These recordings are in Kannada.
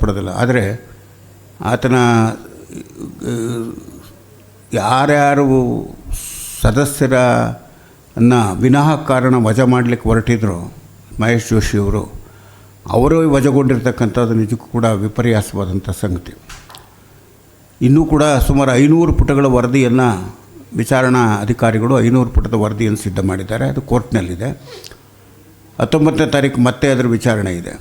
ಇಷ್ಟಪಡೋದಿಲ್ಲ. ಆದರೆ ಆತನ ಯಾರ್ಯಾರು ಸದಸ್ಯರನ್ನು ವಿನಾಕಾರಣ ವಜಾ ಮಾಡಲಿಕ್ಕೆ ಹೊರಟಿದ್ರು ಮಹೇಶ್ ಜೋಶಿಯವರು, ಅವರೇ ವಜಾಗೊಂಡಿರ್ತಕ್ಕಂಥದ್ದು ನಿಜಕ್ಕೂ ಕೂಡ ವಿಪರ್ಯಾಸವಾದಂಥ ಸಂಗತಿ. ಇನ್ನೂ ಕೂಡ ಸುಮಾರು 500 ಪುಟಗಳ ವರದಿಯನ್ನು ವಿಚಾರಣಾ ಅಧಿಕಾರಿಗಳು 500 ಪುಟದ ವರದಿಯನ್ನು ಸಿದ್ಧ ಮಾಡಿದ್ದಾರೆ. ಅದು ಕೋರ್ಟ್ನಲ್ಲಿದೆ. 19ನೇ ತಾರೀಕು ಮತ್ತೆ ಅದರ ವಿಚಾರಣೆ ಇದೆ.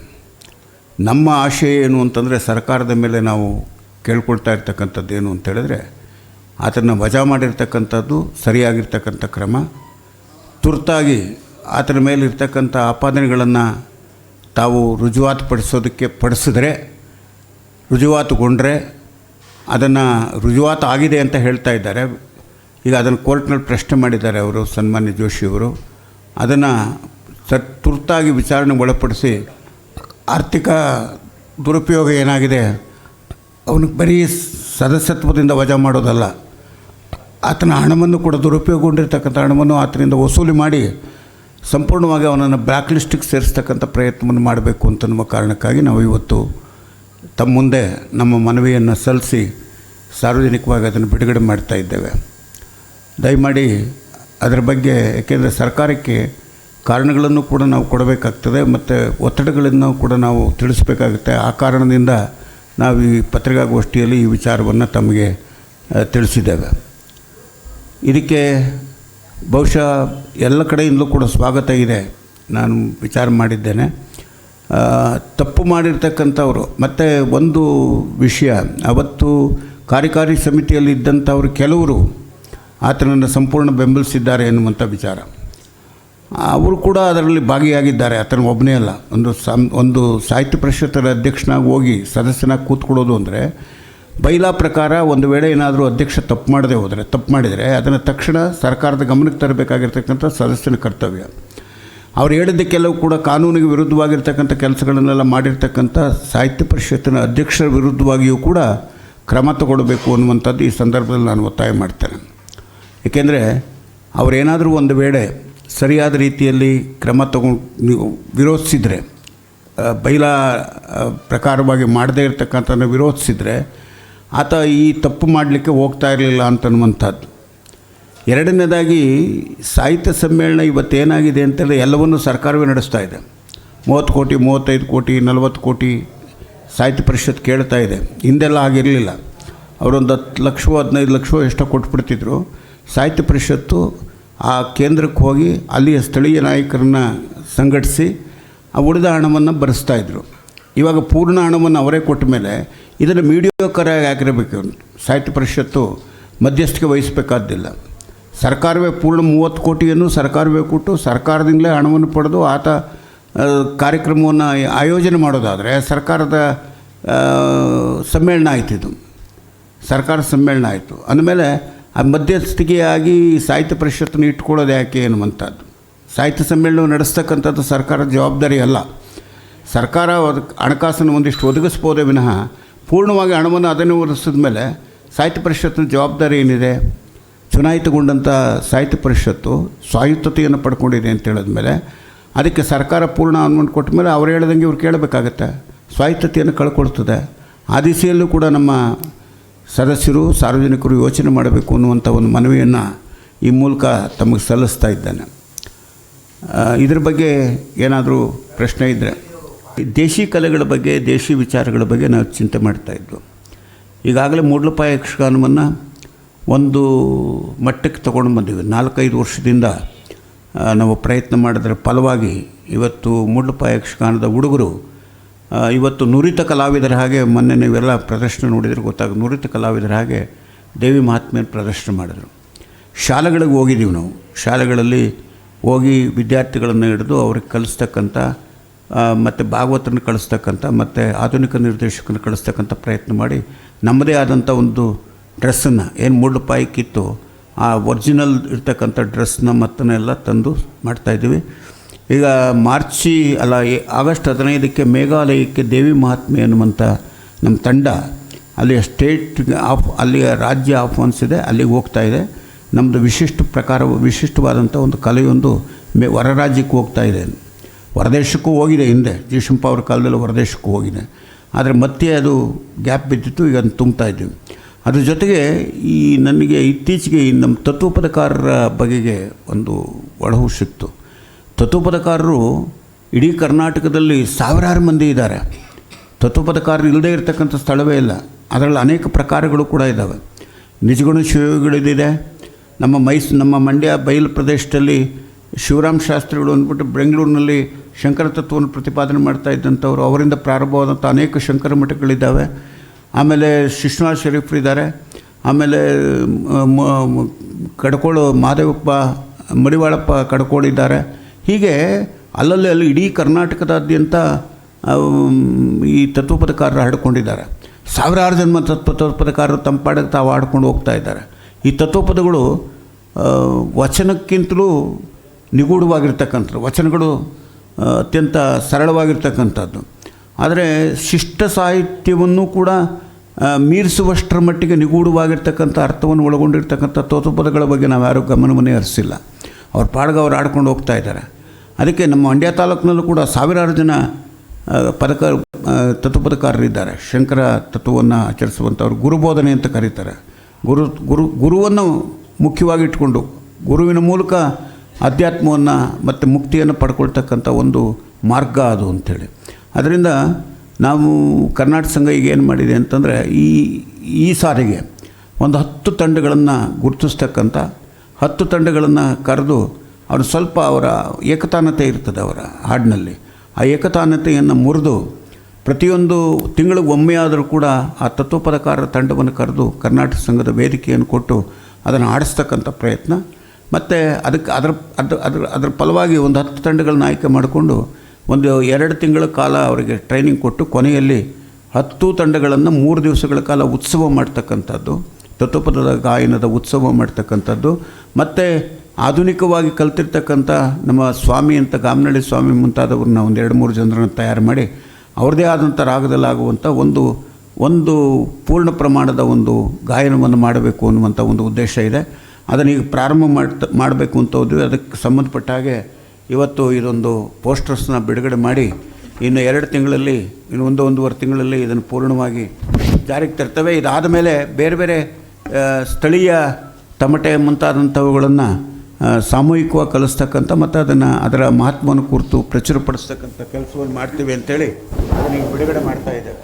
ನಮ್ಮ ಆಶಯ ಏನು ಅಂತಂದರೆ, ಸರ್ಕಾರದ ಮೇಲೆ ನಾವು ಕೇಳ್ಕೊಳ್ತಾ ಇರ್ತಕ್ಕಂಥದ್ದು ಏನು ಅಂತೇಳಿದ್ರೆ, ಆತನ ವಜಾ ಮಾಡಿರ್ತಕ್ಕಂಥದ್ದು ಸರಿಯಾಗಿರ್ತಕ್ಕಂಥ ಕ್ರಮ. ತುರ್ತಾಗಿ ಆತನ ಮೇಲಿರ್ತಕ್ಕಂಥ ಆಪಾದನೆಗಳನ್ನು ತಾವು ರುಜುವಾತುಪಡಿಸಿದ್ರೆ, ರುಜುವಾತುಗೊಂಡ್ರೆ, ಅದನ್ನು ರುಜುವಾತು ಆಗಿದೆ ಅಂತ ಹೇಳ್ತಾ ಇದ್ದಾರೆ. ಈಗ ಅದನ್ನು ಕೋರ್ಟ್ನಲ್ಲಿ ಪ್ರಶ್ನೆ ಮಾಡಿದ್ದಾರೆ ಅವರು, ಸನ್ಮಾನ್ಯ ಜೋಶಿಯವರು. ಅದನ್ನು ತುರ್ತಾಗಿ ವಿಚಾರಣೆ ಒಳಪಡಿಸಿ, ಆರ್ಥಿಕ ದುರುಪಯೋಗ ಏನಾಗಿದೆ, ಅವನಿಗೆ ಬರೀ ಸದಸ್ಯತ್ವದಿಂದ ವಜಾ ಮಾಡೋದಲ್ಲ, ಆತನ ಹಣವನ್ನು ಕೂಡ ದುರುಪಯೋಗಗೊಂಡಿರ್ತಕ್ಕಂಥ ಹಣವನ್ನು ಆತನಿಂದ ವಸೂಲಿ ಮಾಡಿ ಸಂಪೂರ್ಣವಾಗಿ ಅವನನ್ನು ಬ್ಲ್ಯಾಕ್ ಲಿಸ್ಟಿಗೆ ಸೇರಿಸ್ತಕ್ಕಂಥ ಪ್ರಯತ್ನವನ್ನು ಮಾಡಬೇಕು ಅಂತನ್ನುವ ಕಾರಣಕ್ಕಾಗಿ ನಾವು ಇವತ್ತು ತಮ್ಮ ಮುಂದೆ ನಮ್ಮ ಮನವಿಯನ್ನು ಸಲ್ಲಿಸಿ ಸಾರ್ವಜನಿಕವಾಗಿ ಅದನ್ನು ಬಿಡುಗಡೆ ಮಾಡ್ತಾ ಇದ್ದೇವೆ. ದಯಮಾಡಿ ಅದರ ಬಗ್ಗೆ, ಏಕೆಂದರೆ ಸರ್ಕಾರಕ್ಕೆ ಕಾರಣಗಳನ್ನು ಕೂಡ ನಾವು ಕೊಡಬೇಕಾಗ್ತದೆ ಮತ್ತು ಒತ್ತಡಗಳನ್ನು ಕೂಡ ನಾವು ತಿಳಿಸಬೇಕಾಗುತ್ತೆ. ಆ ಕಾರಣದಿಂದ ನಾವು ಈ ಪತ್ರಿಕಾಗೋಷ್ಠಿಯಲ್ಲಿ ಈ ವಿಚಾರವನ್ನು ತಮಗೆ ತಿಳಿಸಿದ್ದೇವೆ. ಇದಕ್ಕೆ ಬಹುಶಃ ಎಲ್ಲ ಕಡೆಯಿಂದಲೂ ಕೂಡ ಸ್ವಾಗತ ಇದೆ. ನಾನು ವಿಚಾರ ಮಾಡಿದ್ದೇನೆ. ತಪ್ಪು ಮಾಡಿರ್ತಕ್ಕಂಥವ್ರು, ಮತ್ತು ಒಂದು ವಿಷಯ, ಅವತ್ತು ಕಾರ್ಯಕಾರಿ ಸಮಿತಿಯಲ್ಲಿ ಇದ್ದಂಥವ್ರು ಕೆಲವರು ಆತನನ್ನು ಸಂಪೂರ್ಣ ಬೆಂಬಲಿಸಿದ್ದಾರೆ ಎನ್ನುವಂಥ ವಿಚಾರ, ಅವರು ಕೂಡ ಅದರಲ್ಲಿ ಭಾಗಿಯಾಗಿದ್ದಾರೆ. ಆತನ ಒಬ್ಬನೇ ಅಲ್ಲ. ಒಂದು ಸಾಹಿತ್ಯ ಪರಿಷತ್ತರ ಅಧ್ಯಕ್ಷನಾಗಿ ಹೋಗಿ ಸದಸ್ಯನಾಗಿ ಕೂತ್ಕೊಳ್ಳೋದು ಅಂದರೆ, ಬೈಲಾ ಪ್ರಕಾರ ಒಂದು ವೇಳೆ ಏನಾದರೂ ಅಧ್ಯಕ್ಷ ತಪ್ಪು ಮಾಡಿದರೆ ಅದನ್ನು ತಕ್ಷಣ ಸರ್ಕಾರದ ಗಮನಕ್ಕೆ ತರಬೇಕಾಗಿರ್ತಕ್ಕಂಥ ಸದಸ್ಯನ ಕರ್ತವ್ಯ. ಅವ್ರು ಹೇಳಿದ್ದಕ್ಕೆಲ್ಲವೂ ಕೂಡ ಕಾನೂನಿಗೆ ವಿರುದ್ಧವಾಗಿರ್ತಕ್ಕಂಥ ಕೆಲಸಗಳನ್ನೆಲ್ಲ ಮಾಡಿರ್ತಕ್ಕಂಥ ಸಾಹಿತ್ಯ ಪರಿಷತ್ತಿನ ಅಧ್ಯಕ್ಷರ ವಿರುದ್ಧವಾಗಿಯೂ ಕೂಡ ಕ್ರಮ ತಗೊಳ್ಬೇಕು ಅನ್ನುವಂಥದ್ದು ಈ ಸಂದರ್ಭದಲ್ಲಿ ನಾನು ಒತ್ತಾಯ ಮಾಡ್ತೇನೆ. ಏಕೆಂದರೆ ಅವರೇನಾದರೂ ಒಂದು ವೇಳೆ ಸರಿಯಾದ ರೀತಿಯಲ್ಲಿ ಕ್ರಮ ವಿರೋಧಿಸಿದರೆ, ಬೈಲಾ ಪ್ರಕಾರವಾಗಿ ಮಾಡದೇ ಇರತಕ್ಕಂಥ ವಿರೋಧಿಸಿದರೆ, ಆತ ಈ ತಪ್ಪು ಮಾಡಲಿಕ್ಕೆ ಹೋಗ್ತಾ ಇರಲಿಲ್ಲ ಅಂತನ್ನುವಂಥದ್ದು. ಎರಡನೇದಾಗಿ, ಸಾಹಿತ್ಯ ಸಮ್ಮೇಳನ ಇವತ್ತೇನಾಗಿದೆ ಅಂತೇಳಿ ಎಲ್ಲವನ್ನೂ ಸರ್ಕಾರವೇ ನಡೆಸ್ತಾ ಇದೆ. 30 ಕೋಟಿ, 35 ಕೋಟಿ, 40 ಕೋಟಿ ಸಾಹಿತ್ಯ ಪರಿಷತ್ ಕೇಳ್ತಾ ಇದೆ. ಹಿಂದೆಲ್ಲ ಆಗಿರಲಿಲ್ಲ. ಅವರೊಂದು 10 ಲಕ್ಷ 15 ಲಕ್ಷ ಎಷ್ಟೋ ಕೊಟ್ಬಿಡ್ತಿದ್ರು. ಸಾಹಿತ್ಯ ಪರಿಷತ್ತು ಆ ಕೇಂದ್ರಕ್ಕೆ ಹೋಗಿ ಅಲ್ಲಿಯ ಸ್ಥಳೀಯ ನಾಯಕರನ್ನು ಸಂಘಟಿಸಿ ಆ ಉಳಿದ ಹಣವನ್ನು ಭರಿಸ್ತಾಯಿದ್ರು. ಇವಾಗ ಪೂರ್ಣ ಹಣವನ್ನು ಅವರೇ ಕೊಟ್ಟ ಮೇಲೆ ಇದನ್ನು ಮೀಡಿಯೋಕರ ಆಗಿರಬೇಕು. ಸಾಹಿತ್ಯ ಪರಿಷತ್ತು ಮಧ್ಯಸ್ಥಿಕೆ ವಹಿಸಬೇಕಾದ್ದಿಲ್ಲ. ಸರ್ಕಾರವೇ ಪೂರ್ಣ 30 ಕೋಟಿಯನ್ನು ಸರ್ಕಾರವೇ ಕೊಟ್ಟು ಸರ್ಕಾರದಿಂದಲೇ ಹಣವನ್ನು ಪಡೆದು ಆತ ಕಾರ್ಯಕ್ರಮವನ್ನು ಆಯೋಜನೆ ಮಾಡೋದಾದರೆ ಸರ್ಕಾರದ ಸಮ್ಮೇಳನ ಆಯ್ತಿದ್ದು, ಸರ್ಕಾರ ಸಮ್ಮೇಳನ ಆಯಿತು ಅಂದಮೇಲೆ ಆ ಮಧ್ಯಸ್ಥಿಕೆಯಾಗಿ ಸಾಹಿತ್ಯ ಪರಿಷತ್ತನ್ನು ಇಟ್ಕೊಳ್ಳೋದು ಯಾಕೆ ಅನ್ನುವಂಥದ್ದು. ಸಾಹಿತ್ಯ ಸಮ್ಮೇಳನ ನಡೆಸ್ತಕ್ಕಂಥದ್ದು ಸರ್ಕಾರದ ಜವಾಬ್ದಾರಿ ಅಲ್ಲ. ಸರ್ಕಾರ ಹಣಕಾಸನ್ನು ಒಂದಿಷ್ಟು ಒದಗಿಸ್ಬೋದೇ ವಿನಃ ಪೂರ್ಣವಾಗಿ ಹಣವನ್ನು ಅದನ್ನು ಒದಗಿಸಿದ ಮೇಲೆ ಸಾಹಿತ್ಯ ಪರಿಷತ್ತಿನ ಜವಾಬ್ದಾರಿ ಏನಿದೆ? ಚುನಾಯಿತಗೊಂಡಂಥ ಸಾಹಿತ್ಯ ಪರಿಷತ್ತು ಸ್ವಾಯತ್ತತೆಯನ್ನು ಪಡ್ಕೊಂಡಿದೆ ಅಂತ ಹೇಳಿದ್ಮೇಲೆ ಅದಕ್ಕೆ ಸರ್ಕಾರ ಪೂರ್ಣ ಅನುಮತಿ ಕೊಟ್ಟ ಮೇಲೆ ಅವ್ರು ಹೇಳ್ದಂಗೆ ಇವ್ರು ಕೇಳಬೇಕಾಗತ್ತೆ. ಸ್ವಾಯತ್ತತೆಯನ್ನು ಕಳ್ಕೊಳ್ತದೆ. ಆ ದಿಸೆಯಲ್ಲೂ ಕೂಡ ನಮ್ಮ ಸದಸ್ಯರು, ಸಾರ್ವಜನಿಕರು ಯೋಚನೆ ಮಾಡಬೇಕು ಅನ್ನುವಂಥ ಒಂದು ಮನವಿಯನ್ನು ಈ ಮೂಲಕ ತಮಗೆ ಸಲ್ಲಿಸ್ತಾ ಇದ್ದೇನೆ. ಇದ್ರ ಬಗ್ಗೆ ಏನಾದರೂ ಪ್ರಶ್ನೆ ಇದ್ದರೆ, ದೇಶಿ ಕಲೆಗಳ ಬಗ್ಗೆ, ದೇಶಿ ವಿಚಾರಗಳ ಬಗ್ಗೆ ನಾವು ಚಿಂತೆ ಮಾಡ್ತಾಯಿದ್ವು. ಈಗಾಗಲೇ ಮೂಡ್ಲಪಾಯ ಯಕ್ಷಗಾನವನ್ನು ಒಂದು ಮಟ್ಟಕ್ಕೆ ತೊಗೊಂಡು ಬಂದಿವಿ. 4-5 ವರ್ಷದಿಂದ ನಾವು ಪ್ರಯತ್ನ ಮಾಡಿದ್ರೆ ಫಲವಾಗಿ ಇವತ್ತು ಮೂಡ್ಲಪಾಯ ಯಕ್ಷಗಾನದ ಹುಡುಗರು ಇವತ್ತು ನುರಿತ ಕಲಾವಿದರ ಹಾಗೆ, ಮೊನ್ನೆ ನೀವೆಲ್ಲ ಪ್ರದರ್ಶನ ನೋಡಿದರೆ ಗೊತ್ತಾಗ, ನುರಿತ ಕಲಾವಿದರ ಹಾಗೆ ದೇವಿ ಮಹಾತ್ಮೆಯನ್ನು ಪ್ರದರ್ಶನ ಮಾಡಿದ್ರು. ಶಾಲೆಗಳಿಗೆ ಹೋಗಿದ್ದೀವಿ ನಾವು. ಶಾಲೆಗಳಲ್ಲಿ ಹೋಗಿ ವಿದ್ಯಾರ್ಥಿಗಳನ್ನು ಹಿಡಿದು ಅವ್ರಿಗೆ ಕಲಿಸ್ತಕ್ಕಂಥ ಮತ್ತು ಭಾಗವತರನ್ನು ಕಳಿಸ್ತಕ್ಕಂಥ ಮತ್ತು ಆಧುನಿಕ ನಿರ್ದೇಶಕನ ಕಳಿಸ್ತಕ್ಕಂಥ ಪ್ರಯತ್ನ ಮಾಡಿ ನಮ್ಮದೇ ಆದಂಥ ಒಂದು ಡ್ರೆಸ್ಸನ್ನು ಏನು ಮೂಡ್ಲಪಾಯಕ್ಕಿತ್ತು ಆ ಒರಿಜಿನಲ್ ಇರ್ತಕ್ಕಂಥ ಡ್ರೆಸ್ನ ಮತ್ತನ್ನೆಲ್ಲ ತಂದು ಮಾಡ್ತಾಯಿದ್ದೀವಿ. ಈಗ ಆಗಸ್ಟ್ 15ಕ್ಕೆ ಮೇಘಾಲಯಕ್ಕೆ ದೇವಿ ಮಹಾತ್ಮೆ ಅನ್ನುವಂಥ ನಮ್ಮ ತಂಡ ಅಲ್ಲಿಯ ಅಲ್ಲಿಯ ರಾಜ್ಯ ಆಹ್ವಾನಿಸಿದೆ, ಅಲ್ಲಿಗೆ ಹೋಗ್ತಾಯಿದೆ. ನಮ್ಮದು ವಿಶಿಷ್ಟವಾದಂಥ ಒಂದು ಕಲೆಯೊಂದು ಹೊರ ರಾಜ್ಯಕ್ಕೆ ಹೋಗ್ತಾಯಿದೆ. ಹೊರದೇಶಕ್ಕೂ ಹೋಗಿದೆ. ಹಿಂದೆ ಜಿ ಶಂಪ ಅವ್ರ ಕಾಲದಲ್ಲಿ ಹೊರದೇಶಕ್ಕೂ ಹೋಗಿದೆ. ಆದರೆ ಮತ್ತೆ ಅದು ಗ್ಯಾಪ್ ಬಿದ್ದಿತ್ತು, ಈಗ ಅದನ್ನು ತುಂಬ್ತಾ ಇದ್ದೀವಿ. ಅದ್ರ ಜೊತೆಗೆ ನನಗೆ ಇತ್ತೀಚೆಗೆ ನಮ್ಮ ತತ್ವಪದಕಾರರ ಬಗೆಗೆ ಒಂದು ಒಳಹು ಸಿಕ್ತು. ತತ್ವಪದಕಾರರು ಇಡೀ ಕರ್ನಾಟಕದಲ್ಲಿ ಸಾವಿರಾರು ಮಂದಿ ಇದ್ದಾರೆ. ತತ್ವಪದಕಾರರು ಇಲ್ಲದೇ ಇರತಕ್ಕಂಥ ಸ್ಥಳವೇ ಇಲ್ಲ. ಅದರಲ್ಲಿ ಅನೇಕ ಪ್ರಕಾರಗಳು ಕೂಡ ಇದ್ದಾವೆ. ನಿಜಗುಣ ಶಿವಯೋಗಿಗಳಿದೆ. ನಮ್ಮ ಮಂಡ್ಯ ಬಯಲು ಪ್ರದೇಶದಲ್ಲಿ ಶಿವರಾಮ ಶಾಸ್ತ್ರಿಗಳು ಅಂದ್ಬಿಟ್ಟು ಬೆಂಗಳೂರಿನಲ್ಲಿ ಶಂಕರ ತತ್ವವನ್ನು ಪ್ರತಿಪಾದನೆ ಮಾಡ್ತಾ ಇದ್ದಂಥವ್ರು, ಅವರಿಂದ ಪ್ರಾರಂಭವಾದಂಥ ಅನೇಕ ಶಂಕರ ಮಠಗಳಿದ್ದಾವೆ. ಆಮೇಲೆ ಶಿಶ್ನಾಳ್ ಶರೀಫ್ರಿದ್ದಾರೆ. ಆಮೇಲೆ ಕಡ್ಕೋಳು ಮಹಾದೇವಪ್ಪ ಮಡಿವಾಳಪ್ಪ ಕಡ್ಕೋಳಿದ್ದಾರೆ. ಹೀಗೆ ಅಲ್ಲಿ ಇಡೀ ಕರ್ನಾಟಕದಾದ್ಯಂತ ಈ ತತ್ವಪದಕಾರರು ಹರಡ್ಕೊಂಡಿದ್ದಾರೆ. ಸಾವಿರಾರು ಜನ್ಮ ತತ್ವಪದಕಾರರು ತಮ್ಮ ಪಾಡಿಗೆ ತಾವು ಆಡ್ಕೊಂಡು ಹೋಗ್ತಾ ಇದ್ದಾರೆ. ಈ ತತ್ವಪದಗಳು ವಚನಕ್ಕಿಂತಲೂ ನಿಗೂಢವಾಗಿರ್ತಕ್ಕಂಥದ್ದು, ವಚನಗಳು ಅತ್ಯಂತ ಸರಳವಾಗಿರ್ತಕ್ಕಂಥದ್ದು. ಆದರೆ ಶಿಷ್ಟ ಸಾಹಿತ್ಯವನ್ನು ಕೂಡ ಮೀರಿಸುವಷ್ಟರ ಮಟ್ಟಿಗೆ ನಿಗೂಢವಾಗಿರ್ತಕ್ಕಂಥ ಅರ್ಥವನ್ನು ಒಳಗೊಂಡಿರ್ತಕ್ಕಂಥ ತತ್ವಪದಗಳ ಬಗ್ಗೆ ನಾವು ಯಾರೂ ಗಮನವನ್ನೇ ಹರಿಸಿಲ್ಲ. ಅವ್ರ ಪಾಡ್ಗೆ ಅವ್ರು ಆಡ್ಕೊಂಡು ಹೋಗ್ತಾ ಇದ್ದಾರೆ. ಅದಕ್ಕೆ ನಮ್ಮ ಮಂಡ್ಯ ತಾಲೂಕಿನಲ್ಲೂ ಕೂಡ ಸಾವಿರಾರು ಜನ ತತ್ವಪದಕಾರರಿದ್ದಾರೆ. ಶಂಕರ ತತ್ವವನ್ನು ಆಚರಿಸುವಂಥವ್ರು ಗುರುಬೋಧನೆ ಅಂತ ಕರೀತಾರೆ. ಗುರುವನ್ನು ಮುಖ್ಯವಾಗಿ ಇಟ್ಕೊಂಡು ಗುರುವಿನ ಮೂಲಕ ಅಧ್ಯಾತ್ಮವನ್ನು ಮತ್ತು ಮುಕ್ತಿಯನ್ನು ಪಡ್ಕೊಳ್ತಕ್ಕಂಥ ಒಂದು ಮಾರ್ಗ ಅದು ಅಂಥೇಳಿ. ಅದರಿಂದ ನಾವು ಕರ್ನಾಟಕ ಸಂಘ ಈಗ ಏನು ಮಾಡಿದೆ ಅಂತಂದರೆ ಈ ಸಾರಿಗೆ ಒಂದು 10 ತಂಡಗಳನ್ನು ಗುರುತಿಸ್ತಕ್ಕಂಥ 10 ತಂಡಗಳನ್ನು ಕರೆದು ಅವರು ಸ್ವಲ್ಪ ಅವರ ಏಕತಾನತೆ ಇರ್ತದೆ ಅವರ ಹಾಡಿನಲ್ಲಿ. ಆ ಏಕತಾನತೆಯನ್ನು ಮುರಿದು ಪ್ರತಿಯೊಂದು ತಿಂಗಳಿಗೆ ಒಮ್ಮೆ ಆದರೂ ಕೂಡ ಆ ತತ್ವಪದಕಾರರ ತಂಡವನ್ನು ಕರೆದು ಕರ್ನಾಟಕ ಸಂಘದ ವೇದಿಕೆಯನ್ನು ಕೊಟ್ಟು ಅದನ್ನು ಆಡಿಸ್ತಕ್ಕಂಥ ಪ್ರಯತ್ನ. ಮತ್ತು ಅದಕ್ಕೆ ಅದರ ಫಲವಾಗಿ ಒಂದು 10 ತಂಡಗಳನ್ನ ಆಯ್ಕೆ ಮಾಡಿಕೊಂಡು ಒಂದು 2 ತಿಂಗಳ ಕಾಲ ಅವರಿಗೆ ಟ್ರೈನಿಂಗ್ ಕೊಟ್ಟು ಕೊನೆಯಲ್ಲಿ 10 ತಂಡಗಳನ್ನು 3 ದಿವಸಗಳ ಕಾಲ ಉತ್ಸವ ಮಾಡ್ತಕ್ಕಂಥದ್ದು, ತತ್ವಪದದ ಗಾಯನದ ಉತ್ಸವ ಮಾಡ್ತಕ್ಕಂಥದ್ದು. ಮತ್ತು ಆಧುನಿಕವಾಗಿ ಕಲ್ತಿರ್ತಕ್ಕಂಥ ನಮ್ಮ ಸ್ವಾಮಿ ಅಂತ ಗಾಮನಹಳ್ಳಿ ಸ್ವಾಮಿ ಮುಂತಾದವ್ರನ್ನ ಒಂದು 2-3 ಜನರನ್ನು ತಯಾರು ಮಾಡಿ ಅವ್ರದ್ದೇ ಆದಂಥ ರಾಗದಲ್ಲಾಗುವಂಥ ಒಂದು ಪೂರ್ಣ ಪ್ರಮಾಣದ ಒಂದು ಗಾಯನವನ್ನು ಮಾಡಬೇಕು ಅನ್ನುವಂಥ ಒಂದು ಉದ್ದೇಶ ಇದೆ. ಅದನ್ನು ಈಗ ಪ್ರಾರಂಭ ಮಾಡಬೇಕು ಅಂತ ಹೋದ್ವಿ. ಅದಕ್ಕೆ ಸಂಬಂಧಪಟ್ಟ ಹಾಗೆ ಇವತ್ತು ಇದೊಂದು ಪೋಸ್ಟರ್ಸ್ನ ಬಿಡುಗಡೆ ಮಾಡಿ ಇನ್ನು 2 ತಿಂಗಳಲ್ಲಿ, ಇನ್ನು 1-1.5 ತಿಂಗಳಲ್ಲಿ ಇದನ್ನು ಪೂರ್ಣವಾಗಿ ಜಾರಿಗೆ ತರ್ತೇವೆ. ಇದಾದ ಮೇಲೆ ಬೇರೆ ಬೇರೆ ಸ್ಥಳೀಯ ತಮಟೆ ಮುಂತಾದಂಥವುಗಳನ್ನು ಸಾಮೂಹಿಕವಾಗಿ ಕಲಿಸ್ತಕ್ಕಂಥ ಮತ್ತು ಅದರ ಮಹತ್ವವನ್ನು ಕುರಿತು ಪ್ರಚುರಪಡಿಸ್ತಕ್ಕಂಥ ಕೆಲಸವನ್ನು ಮಾಡ್ತೀವಿ ಅಂತೇಳಿ ಅದನ್ನು ಬಿಡುಗಡೆ ಮಾಡ್ತಾಯಿದ್ದೇವೆ.